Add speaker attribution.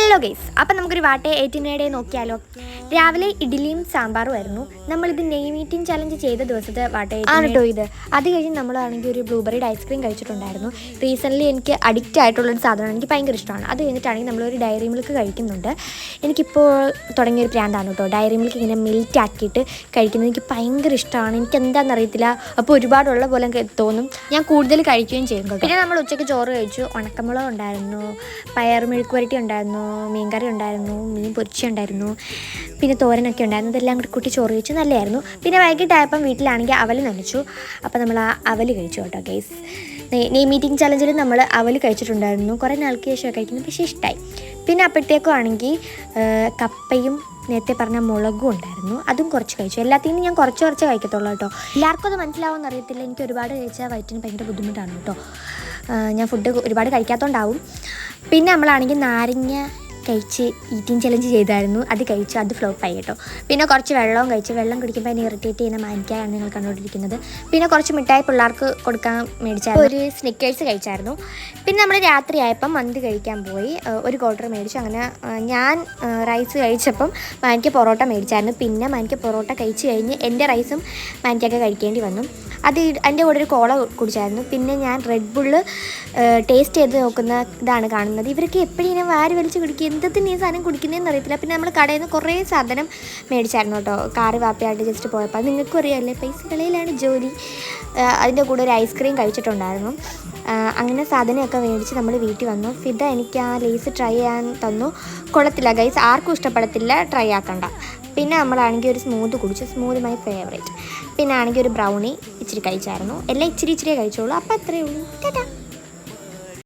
Speaker 1: Hello guys, അപ്പം നമുക്കൊരു വാട്ടെ 18 day നോക്കിയാലോ. രാവിലെ ഇഡ്ഡലിയും സാമ്പാറുമായിരുന്നു. നമ്മളിത് നെയ് മീറ്റിംഗ് ചലഞ്ച് ചെയ്ത ദിവസത്തെ വാട്ടെ ആണ് കേട്ടോ ഇത്. അത് കഴിഞ്ഞ് നമ്മളാണെങ്കിൽ ഒരു ബ്ലൂബെറിയുടെ ഐസ്ക്രീം കഴിച്ചിട്ടുണ്ടായിരുന്നു. റീസെൻ്റ്ലി എനിക്ക് അഡിക്റ്റ് ആയിട്ടുള്ളൊരു സാധനമാണ്, എനിക്ക് ഭയങ്കര ഇഷ്ടമാണ്. അത് കഴിഞ്ഞിട്ടാണെങ്കിൽ നമ്മളൊരു ഡയറി മിൽക്ക് കഴിക്കുന്നുണ്ട്. എനിക്കിപ്പോൾ തുടങ്ങിയൊരു പ്രാന്താണ് കേട്ടോ, ഡയറി മിൽക്ക് ഇങ്ങനെ മെൽറ്റ് ആക്കിയിട്ട് കഴിക്കുന്നത് എനിക്ക് ഭയങ്കര ഇഷ്ടമാണ്. എനിക്ക് എന്താണെന്ന് അറിയത്തില്ല, അപ്പോൾ ഒരുപാടുള്ള പോലെ തോന്നും. ഞാൻ കൂടുതൽ കഴിക്കുകയും ചെയ്യും കേട്ടോ. പിന്നെ നമ്മൾ ഉച്ചയ്ക്ക് ചോറ് കഴിച്ചു. ഉണക്കമുളക് ഉണ്ടായിരുന്നു, പയർ മെഴുക്ക് പുരട്ടി ഉണ്ടായിരുന്നു, മീൻകറി ഉണ്ടായിരുന്നു, മീൻ പൊരിച്ച ഉണ്ടായിരുന്നു, പിന്നെ തോരനൊക്കെ ഉണ്ടായിരുന്നു. ഇതെല്ലാം കൂടി കൂട്ടി ചോറ് കഴിച്ചു, നല്ലതായിരുന്നു. പിന്നെ വൈകിട്ടായപ്പം വീട്ടിലാണെങ്കിൽ അവൽ നനച്ചു. അപ്പോൾ നമ്മൾ ആ അവൽ കഴിച്ചു കേട്ടോ ഗൈസ്. നെയ് മീറ്റിംഗ് ചലഞ്ചിൽ നമ്മൾ അവൽ കഴിച്ചിട്ടുണ്ടായിരുന്നു. കുറേ നാൾക്ക് ശേഷം കഴിക്കുന്നു, പക്ഷേ ഇഷ്ടമായി. പിന്നെ അപ്പോഴത്തേക്കും ആണെങ്കിൽ കപ്പയും നേരത്തെ പറഞ്ഞ മുളകും ഉണ്ടായിരുന്നു, അതും കുറച്ച് കഴിച്ചു. എല്ലാത്തിനും ഞാൻ കുറച്ച് കഴിക്കത്തുള്ളൂ കേട്ടോ. എല്ലാവർക്കും അത് മനസ്സിലാവുമെന്ന് അറിയത്തില്ല. എനിക്ക് ഒരുപാട് കഴിച്ചാൽ വയറ്റിന് ഭയങ്കര ബുദ്ധിമുട്ടാണ് കേട്ടോ. ഞാൻ ഫുഡ് ഒരുപാട് കഴിക്കാത്തതുകൊണ്ടാവും. പിന്നെ നമ്മളാണെങ്കിൽ നാരങ്ങ കഴിച്ച് ഈറ്റിംഗ് ചലഞ്ച് ചെയ്തായിരുന്നു, അത് കഴിച്ചു, അത് ഫ്ലോപ്പായി കേട്ടോ. പിന്നെ കുറച്ച് വെള്ളവും കഴിച്ചു. വെള്ളം കുടിക്കുമ്പോൾ അതിനെ ഇറിറ്റേറ്റ് ചെയ്യുന്ന മാനിക്കായാണ് നിങ്ങൾ കണ്ടുകൊണ്ടിരിക്കുന്നത്. പിന്നെ കുറച്ച് മിഠായി പിള്ളേർക്ക് കൊടുക്കാൻ മേടിച്ചായിരുന്നു, ഒരു സ്നിക്കേഴ്സ് കഴിച്ചായിരുന്നു. പിന്നെ നമ്മൾ രാത്രിയായപ്പം മന്തി കഴിക്കാൻ പോയി, ഒരു ക്വാർട്ടർ മേടിച്ചു. അങ്ങനെ ഞാൻ റൈസ് കഴിച്ചപ്പം മാനിക്ക് പൊറോട്ട മേടിച്ചായിരുന്നു. പിന്നെ മാനിക്ക് പൊറോട്ട കഴിച്ച് കഴിഞ്ഞ് എൻ്റെ റൈസും മാനിക്കൊക്കെ കഴിക്കേണ്ടി വന്നു. അതിൻ്റെ കൂടെ ഒരു കോള കുടിച്ചായിരുന്നു. പിന്നെ ഞാൻ റെഡ് ബുള്ള് ടേസ്റ്റ് ചെയ്ത് നോക്കുന്ന ഇതാണ് കാണുന്നത്. ഇവർക്ക് എപ്പോഴും ഇങ്ങനെ വാരി വലിച്ച് കുടിക്കുക, എന്തെങ്കിലും ഈ സാധനം കുടിക്കുന്നതെന്ന് അറിയത്തില്ല. പിന്നെ നമ്മൾ കടയിൽ നിന്ന് കുറേ സാധനം മേടിച്ചായിരുന്നു കേട്ടോ, കാറ് വാപ്പയായിട്ട് ജസ്റ്റ് പോയപ്പോൾ. അത് നിങ്ങൾക്കും അറിയാമല്ലേ, പൈസ കളിയിലാണ് ജോലി. അതിൻ്റെ കൂടെ ഒരു ഐസ്ക്രീം കഴിച്ചിട്ടുണ്ടായിരുന്നു. അങ്ങനെ സാധനമൊക്കെ മേടിച്ച് നമ്മൾ വീട്ടിൽ വന്നു. ഫിദ എനിക്ക് ആ ലേസ് ട്രൈ ചെയ്യാൻ തന്നു. കൊള്ളത്തില്ല ഗൈസ്, ആർക്കും ഇഷ്ടപ്പെടത്തില്ല, ട്രൈ ആക്കണ്ട. പിന്നെ നമ്മളാണെങ്കിൽ ഒരു സ്മൂത്ത് കുടിച്ചു, സ്മൂത്ത് മൈ ഫേവറേറ്റ്. പിന്നെ ആണെങ്കിൽ ഒരു ബ്രൗണി ഇച്ചിരി കഴിച്ചായിരുന്നു. എല്ലാം ഇച്ചിരി കഴിച്ചോളൂ. അപ്പോൾ അത്രയേ ഉള്ളൂ. ടാറ്റാ.